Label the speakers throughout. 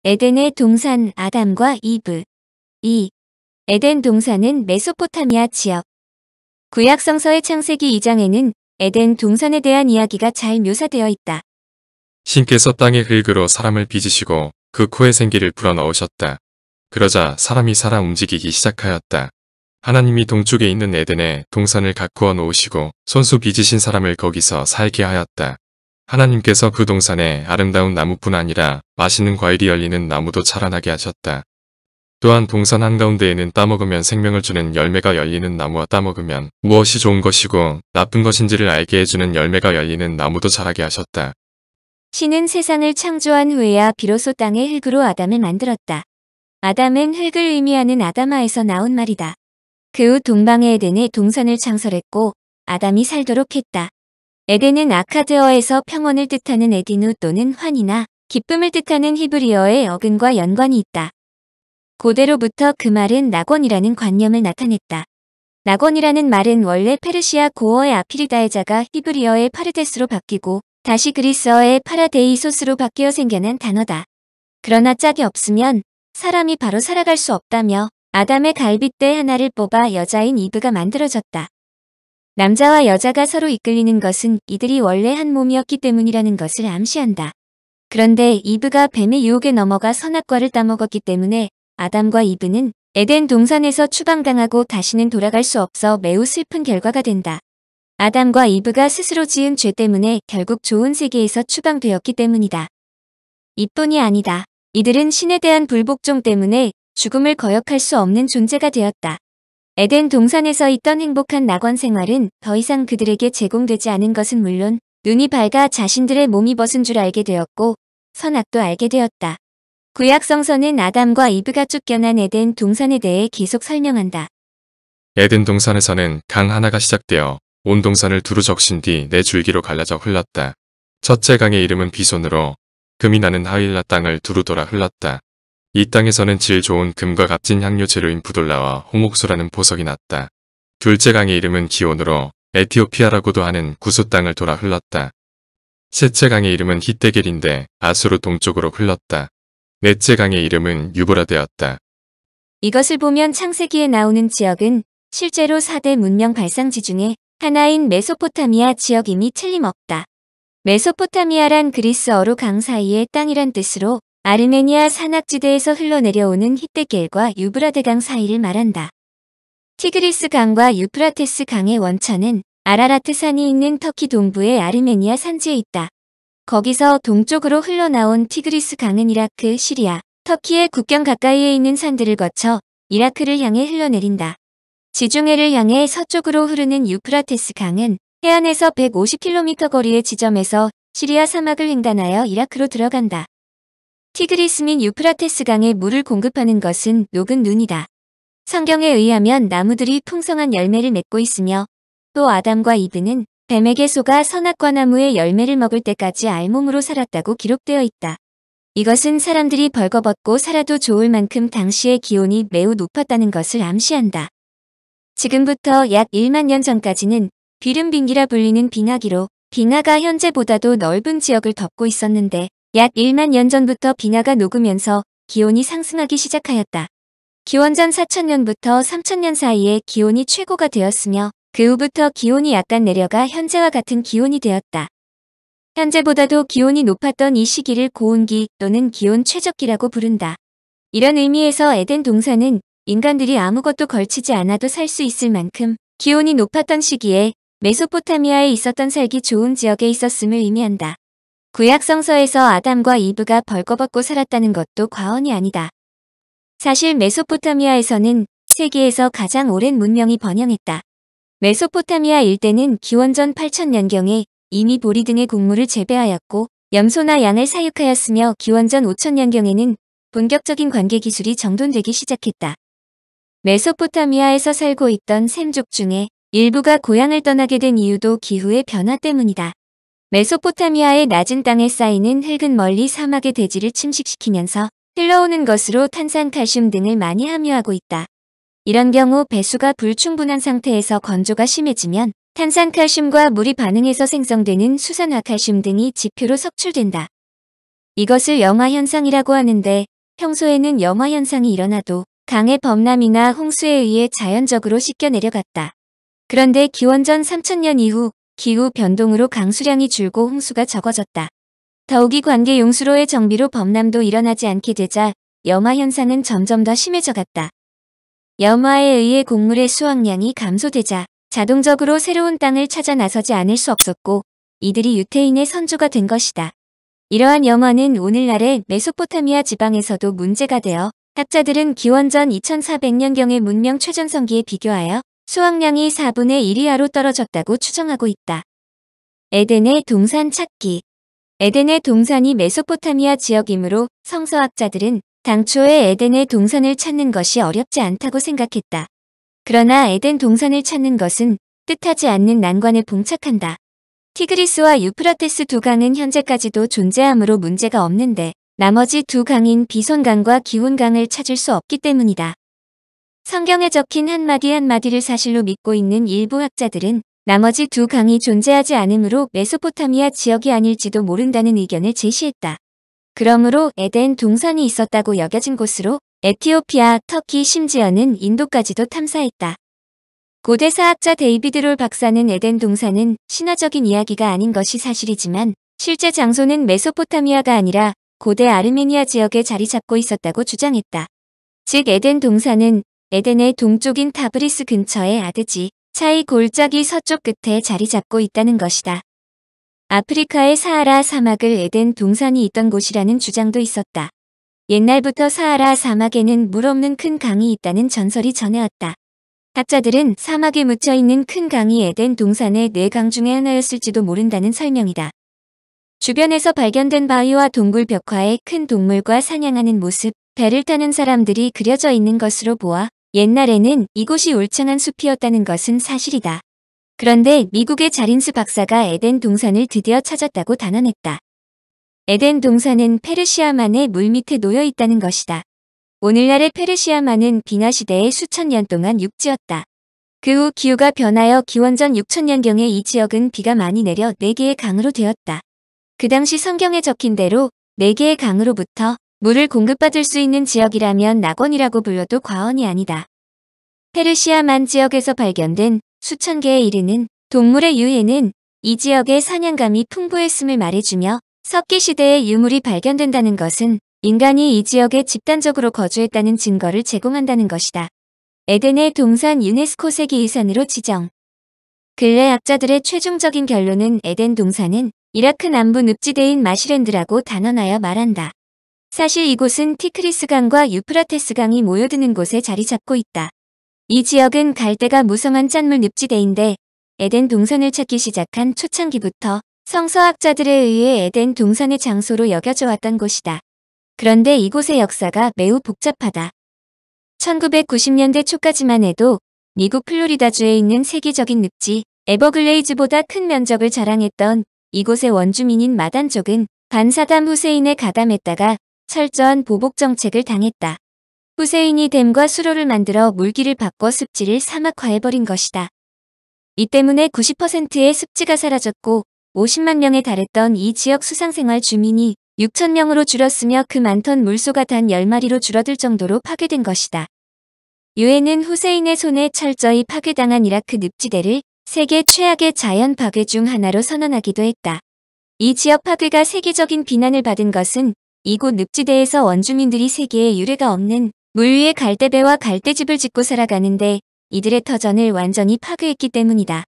Speaker 1: 에덴의 동산 아담과 이브. 2. 에덴 동산은 메소포타미아 지역. 구약성서의 창세기 2장에는 에덴 동산에 대한 이야기가 잘 묘사되어 있다.
Speaker 2: 신께서 땅의 흙으로 사람을 빚으시고 그 코에 생기를 불어넣으셨다. 그러자 사람이 살아 움직이기 시작하였다. 하나님이 동쪽에 있는 에덴에 동산을 가꾸어 놓으시고 손수 빚으신 사람을 거기서 살게 하였다. 하나님께서 그 동산에 아름다운 나무뿐 아니라 맛있는 과일이 열리는 나무도 자라나게 하셨다. 또한 동산 한가운데에는 따먹으면 생명을 주는 열매가 열리는 나무와 따먹으면 무엇이 좋은 것이고 나쁜 것인지를 알게 해주는 열매가 열리는 나무도 자라게 하셨다.
Speaker 1: 신은 세상을 창조한 후에야 비로소 땅의 흙으로 아담을 만들었다. 아담은 흙을 의미하는 아다마에서 나온 말이다. 그 후 동방의 에덴에 동산을 창설했고 아담이 살도록 했다. 에덴은 아카드어에서 평원을 뜻하는 에디누 또는 환이나 기쁨을 뜻하는 히브리어의 어근과 연관이 있다. 고대로부터 그 말은 낙원이라는 관념을 나타냈다. 낙원이라는 말은 원래 페르시아 고어의 아피리다에자가 히브리어의 파르데스로 바뀌고 다시 그리스어의 파라데이소스로 바뀌어 생겨난 단어다. 그러나 짝이 없으면 사람이 바로 살아갈 수 없다며 아담의 갈빗대 하나를 뽑아 여자인 이브가 만들어졌다. 남자와 여자가 서로 이끌리는 것은 이들이 원래 한 몸이었기 때문이라는 것을 암시한다. 그런데 이브가 뱀의 유혹에 넘어가 선악과를 따먹었기 때문에 아담과 이브는 에덴 동산에서 추방당하고 다시는 돌아갈 수 없어 매우 슬픈 결과가 된다. 아담과 이브가 스스로 지은 죄 때문에 결국 좋은 세계에서 추방되었기 때문이다. 이뿐이 아니다. 이들은 신에 대한 불복종 때문에 죽음을 거역할 수 없는 존재가 되었다. 에덴 동산에서 있던 행복한 낙원 생활은 더 이상 그들에게 제공되지 않은 것은 물론 눈이 밝아 자신들의 몸이 벗은 줄 알게 되었고 선악도 알게 되었다. 구약성서는 아담과 이브가 쫓겨난 에덴 동산에 대해 계속 설명한다.
Speaker 2: 에덴 동산에서는 강 하나가 시작되어 온 동산을 두루 적신 뒤 네 줄기로 갈라져 흘렀다. 첫째 강의 이름은 비손으로 금이 나는 하윌라 땅을 두루 돌아 흘렀다. 이 땅에서는 질 좋은 금과 값진 향료 재료인 부돌라와 홍옥수라는 보석이 났다. 둘째 강의 이름은 기온으로 에티오피아라고도 하는 구수 땅을 돌아 흘렀다. 셋째 강의 이름은 히데겔인데 아수르 동쪽으로 흘렀다. 넷째 강의 이름은 유브라데였다.
Speaker 1: 이것을 보면 창세기에 나오는 지역은 실제로 4대 문명 발상지 중에 하나인 메소포타미아 지역임이 틀림없다. 메소포타미아란 그리스어로 강 사이의 땅이란 뜻으로 아르메니아 산악지대에서 흘러내려오는 히데겔과 유브라데 강 사이를 말한다. 티그리스 강과 유프라테스 강의 원천은 아라라트 산이 있는 터키 동부의 아르메니아 산지에 있다. 거기서 동쪽으로 흘러나온 티그리스 강은 이라크, 시리아, 터키의 국경 가까이에 있는 산들을 거쳐 이라크를 향해 흘러내린다. 지중해를 향해 서쪽으로 흐르는 유프라테스 강은 해안에서 150km 거리의 지점에서 시리아 사막을 횡단하여 이라크로 들어간다. 티그리스 및 유프라테스 강에 물을 공급하는 것은 녹은 눈이다. 성경에 의하면 나무들이 풍성한 열매를 맺고 있으며 또 아담과 이브는 뱀에게 속아 선악과 나무의 열매를 먹을 때까지 알몸으로 살았다고 기록되어 있다. 이것은 사람들이 벌거벗고 살아도 좋을 만큼 당시의 기온이 매우 높았다는 것을 암시한다. 지금부터 약 1만 년 전까지는 비름빙기라 불리는 빙하기로 빙하가 현재보다도 넓은 지역을 덮고 있었는데 약 1만 년 전부터 빙하가 녹으면서 기온이 상승하기 시작하였다. 기원전 4000년부터 3000년 사이에 기온이 최고가 되었으며 그 후부터 기온이 약간 내려가 현재와 같은 기온이 되었다. 현재보다도 기온이 높았던 이 시기를 고온기 또는 기온 최적기라고 부른다. 이런 의미에서 에덴 동산은 인간들이 아무것도 걸치지 않아도 살 수 있을 만큼 기온이 높았던 시기에 메소포타미아에 있었던 살기 좋은 지역에 있었음을 의미한다. 구약성서에서 아담과 이브가 벌거벗고 살았다는 것도 과언이 아니다. 사실 메소포타미아에서는 세계에서 가장 오랜 문명이 번영했다. 메소포타미아 일대는 기원전 8000년경에 이미 보리 등의 곡물을 재배하였고 염소나 양을 사육하였으며 기원전 5000년경에는 본격적인 관계 기술이 정돈되기 시작했다. 메소포타미아에서 살고 있던 셈족 중에 일부가 고향을 떠나게 된 이유도 기후의 변화 때문이다. 메소포타미아의 낮은 땅에 쌓이는 흙은 멀리 사막의 대지를 침식시키면서 흘러오는 것으로 탄산, 칼슘 등을 많이 함유하고 있다. 이런 경우 배수가 불충분한 상태에서 건조가 심해지면 탄산, 칼슘과 물이 반응해서 생성되는 수산화칼슘 등이 지표로 석출된다. 이것을 염화현상이라고 하는데 평소에는 염화현상이 일어나도 강의 범람이나 홍수에 의해 자연적으로 씻겨 내려갔다. 그런데 기원전 3000년 이후 기후 변동으로 강수량이 줄고 홍수가 적어졌다. 더욱이 관계 용수로의 정비로 범람도 일어나지 않게 되자 염화현상은 점점 더 심해져 갔다. 염화에 의해 곡물의 수확량이 감소되자 자동적으로 새로운 땅을 찾아 나서지 않을 수 없었고 이들이 유태인의 선조가 된 것이다. 이러한 염화는 오늘날의 메소포타미아 지방에서도 문제가 되어 학자들은 기원전 2400년경의 문명 최전성기에 비교하여 수확량이 4분의 1 이하로 떨어졌다고 추정하고 있다. 에덴의 동산 찾기. 에덴의 동산이 메소포타미아 지역이므로 성서학자들은 당초에 에덴의 동산을 찾는 것이 어렵지 않다고 생각했다. 그러나 에덴 동산을 찾는 것은 뜻하지 않는 난관에 봉착한다. 티그리스와 유프라테스 두 강은 현재까지도 존재하므로 문제가 없는데 나머지 두 강인 비손강과 기혼강을 찾을 수 없기 때문이다. 성경에 적힌 한마디 한마디를 사실로 믿고 있는 일부 학자들은 나머지 두 강이 존재하지 않으므로 메소포타미아 지역이 아닐지도 모른다는 의견을 제시했다. 그러므로 에덴 동산이 있었다고 여겨진 곳으로 에티오피아, 터키, 심지어는 인도까지도 탐사했다. 고대 사학자 데이비드 롤 박사는 에덴 동산은 신화적인 이야기가 아닌 것이 사실이지만 실제 장소는 메소포타미아가 아니라 고대 아르메니아 지역에 자리 잡고 있었다고 주장했다. 즉 에덴 동산은 에덴의 동쪽인 타브리스 근처의 아드지 차이 골짜기 서쪽 끝에 자리 잡고 있다는 것이다. 아프리카의 사하라 사막을 에덴 동산이 있던 곳이라는 주장도 있었다. 옛날부터 사하라 사막에는 물 없는 큰 강이 있다는 전설이 전해왔다. 학자들은 사막에 묻혀있는 큰 강이 에덴 동산의 4강 중의 하나였을지도 모른다는 설명이다. 주변에서 발견된 바위와 동굴 벽화에 큰 동물과 사냥하는 모습, 배를 타는 사람들이 그려져 있는 것으로 보아 옛날에는 이곳이 울창한 숲이었다는 것은 사실이다. 그런데 미국의 자린스 박사가 에덴 동산을 드디어 찾았다고 단언했다. 에덴 동산은 페르시아만의 물밑에 놓여 있다는 것이다. 오늘날의 페르시아만은 빙하 시대의 수천 년 동안 육지였다. 그 후 기후가 변하여 기원전 6000년경에 이 지역은 비가 많이 내려 4개의 강으로 되었다. 그 당시 성경에 적힌 대로 4개의 강으로부터 물을 공급받을 수 있는 지역이라면 낙원이라고 불러도 과언이 아니다. 페르시아만 지역에서 발견된 수천 개에 이르는 동물의 유해는 이 지역의 사냥감이 풍부했음을 말해주며 석기 시대의 유물이 발견된다는 것은 인간이 이 지역에 집단적으로 거주했다는 증거를 제공한다는 것이다. 에덴의 동산 유네스코 세계유산으로 지정. 근래 학자들의 최종적인 결론은 에덴 동산은 이라크 남부 늪지대인 마시랜드라고 단언하여 말한다. 사실 이곳은 티크리스 강과 유프라테스 강이 모여드는 곳에 자리 잡고 있다. 이 지역은 갈대가 무성한 짠물 늪지대인데 에덴 동산을 찾기 시작한 초창기부터 성서학자들에 의해 에덴 동산의 장소로 여겨져 왔던 곳이다. 그런데 이곳의 역사가 매우 복잡하다. 1990년대 초까지만 해도 미국 플로리다주에 있는 세계적인 늪지 에버글레이즈보다 큰 면적을 자랑했던 이곳의 원주민인 마단족은 반사담 후세인에 가담했다가 철저한 보복 정책을 당했다. 후세인이 댐과 수로를 만들어 물길을 바꿔 습지를 사막화해버린 것이다. 이 때문에 90%의 습지가 사라졌고 50만 명에 달했던 이 지역 수상생활 주민이 6천 명으로 줄었으며 그 많던 물소가 단 10마리로 줄어들 정도로 파괴된 것이다. 유엔은 후세인의 손에 철저히 파괴당한 이라크 늪지대를 세계 최악의 자연 파괴 중 하나로 선언하기도 했다. 이 지역 파괴가 세계적인 비난을 받은 것은 이곳 늪지대에서 원주민들이 세계에 유례가 없는 물 위에 갈대배와 갈대집을 짓고 살아가는데 이들의 터전을 완전히 파괴했기 때문이다.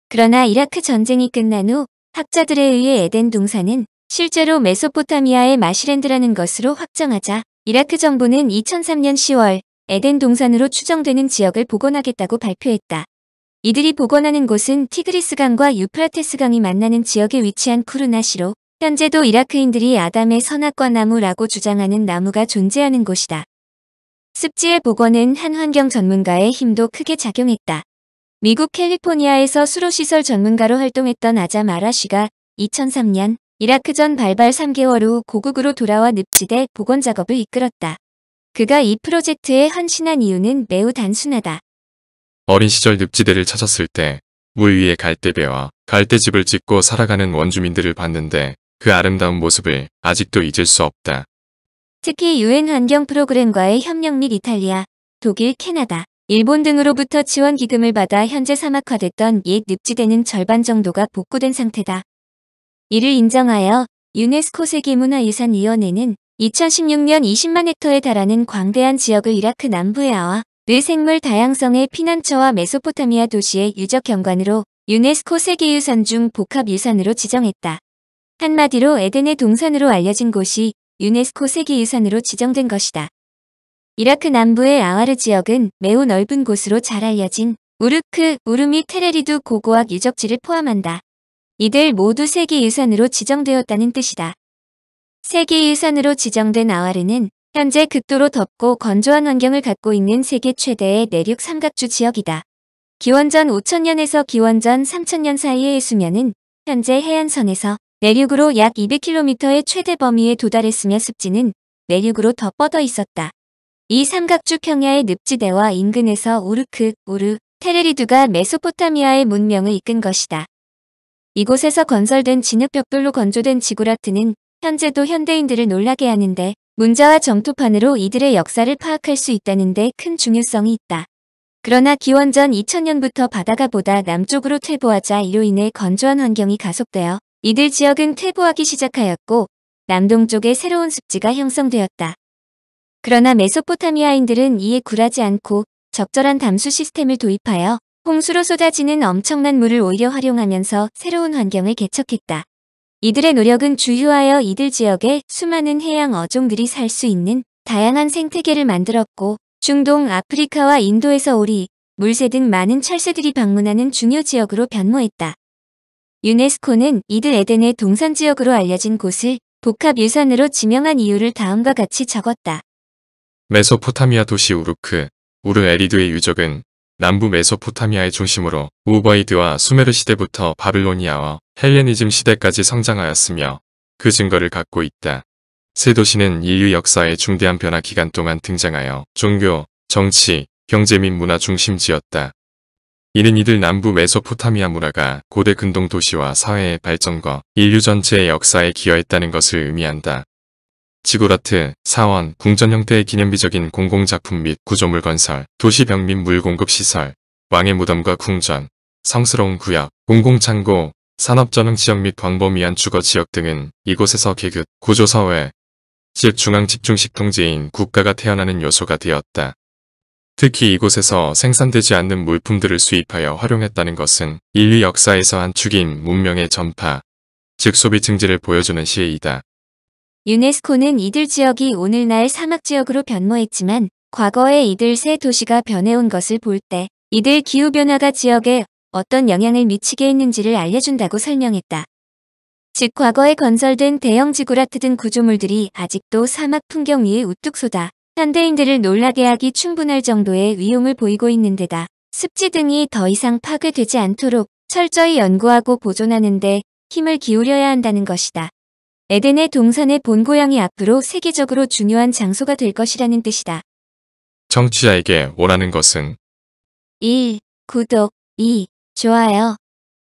Speaker 1: 그러나 이라크 전쟁이 끝난 후 학자들에 의해 에덴 동산은 실제로 메소포타미아의 마시랜드라는 것으로 확정하자 이라크 정부는 2003년 10월 에덴 동산으로 추정되는 지역을 복원하겠다고 발표했다. 이들이 복원하는 곳은 티그리스강과 유프라테스 강이 만나는 지역에 위치한 쿠르나시로 현재도 이라크인들이 아담의 선악과 나무라고 주장하는 나무가 존재하는 곳이다. 습지의 복원은 한 환경 전문가의 힘도 크게 작용했다. 미국 캘리포니아에서 수로시설 전문가로 활동했던 아잠 아라쉬가 2003년 이라크전 발발 3개월 후 고국으로 돌아와 늪지대 복원 작업을 이끌었다. 그가 이 프로젝트에 헌신한 이유는 매우 단순하다.
Speaker 2: 어린 시절 늪지대를 찾았을 때 물 위에 갈대배와 갈대집을 짓고 살아가는 원주민들을 봤는데 그 아름다운 모습을 아직도 잊을 수 없다.
Speaker 1: 특히 유엔 환경 프로그램과의 협력 및 이탈리아, 독일, 캐나다, 일본 등으로부터 지원 기금을 받아 현재 사막화됐던 옛 늪지대는 절반 정도가 복구된 상태다. 이를 인정하여 유네스코 세계문화유산위원회는 2016년 20만 헥터에 달하는 광대한 지역을 이라크 남부의 아와, 르 생물 다양성의 피난처와 메소포타미아 도시의 유적 경관으로 유네스코 세계유산 중 복합유산으로 지정했다. 한마디로 에덴의 동산으로 알려진 곳이 유네스코 세계유산으로 지정된 것이다. 이라크 남부의 아와르 지역은 매우 넓은 곳으로 잘 알려진 우르크, 우르 및 테레리두 고고학 유적지를 포함한다. 이들 모두 세계유산으로 지정되었다는 뜻이다. 세계유산으로 지정된 아와르는 현재 극도로 덥고 건조한 환경을 갖고 있는 세계 최대의 내륙 삼각주 지역이다. 기원전 5000년에서 기원전 3000년 사이의 수면은 현재 해안선에서 내륙으로 약 200km의 최대 범위에 도달했으며 습지는 내륙으로 더 뻗어 있었다. 이 삼각주 평야의 늪지대와 인근에서 우르크, 우르, 테레리두가 메소포타미아의 문명을 이끈 것이다. 이곳에서 건설된 진흙벽돌로 건조된 지구라트는 현재도 현대인들을 놀라게 하는데 문자와 점토판으로 이들의 역사를 파악할 수 있다는 데 큰 중요성이 있다. 그러나 기원전 2000년부터 바다가 보다 남쪽으로 퇴보하자 이로 인해 건조한 환경이 가속되어 이들 지역은 퇴보하기 시작하였고 남동쪽에 새로운 습지가 형성되었다. 그러나 메소포타미아인들은 이에 굴하지 않고 적절한 담수 시스템을 도입하여 홍수로 쏟아지는 엄청난 물을 오히려 활용하면서 새로운 환경을 개척했다. 이들의 노력은 주요하여 이들 지역에 수많은 해양 어종들이 살 수 있는 다양한 생태계를 만들었고 중동, 아프리카와 인도에서 오리, 물새 등 많은 철새들이 방문하는 중요 지역으로 변모했다. 유네스코는 이들 에덴의 동산지역으로 알려진 곳을 복합유산으로 지명한 이유를 다음과 같이 적었다.
Speaker 2: 메소포타미아 도시 우르크, 우르 에리두의 유적은 남부 메소포타미아의 중심으로 우버이드와 수메르 시대부터 바빌로니아와 헬레니즘 시대까지 성장하였으며 그 증거를 갖고 있다. 세 도시는 인류 역사의 중대한 변화 기간 동안 등장하여 종교, 정치, 경제 및 문화 중심지였다. 이는 이들 남부 메소포타미아 문화가 고대 근동 도시와 사회의 발전과 인류 전체의 역사에 기여했다는 것을 의미한다. 지구라트, 사원, 궁전 형태의 기념비적인 공공작품 및 구조물 건설, 도시벽 및 물 공급 시설, 왕의 무덤과 궁전, 성스러운 구역, 공공창고, 산업전흥 지역 및 광범위한 주거 지역 등은 이곳에서 계급, 구조사회, 즉 중앙집중식 통제인 국가가 태어나는 요소가 되었다. 특히 이곳에서 생산되지 않는 물품들을 수입하여 활용했다는 것은 인류 역사에서 한 축인 문명의 전파, 즉 소비 증지를 보여주는 시의이다.
Speaker 1: 유네스코는 이들 지역이 오늘날 사막지역으로 변모했지만 과거에 이들 세 도시가 변해온 것을 볼 때 이들 기후변화가 지역에 어떤 영향을 미치게 했는지를 알려준다고 설명했다. 즉 과거에 건설된 대형 지구라트 등 구조물들이 아직도 사막 풍경 위에 우뚝 솟아 현대인들을 놀라게 하기 충분할 정도의 위용을 보이고 있는 데다 습지 등이 더 이상 파괴되지 않도록 철저히 연구하고 보존하는 데 힘을 기울여야 한다는 것이다. 에덴의 동산의 본고향이 앞으로 세계적으로 중요한 장소가 될 것이라는 뜻이다.
Speaker 2: 청취자에게 원하는 것은
Speaker 1: 1. 구독 2. 좋아요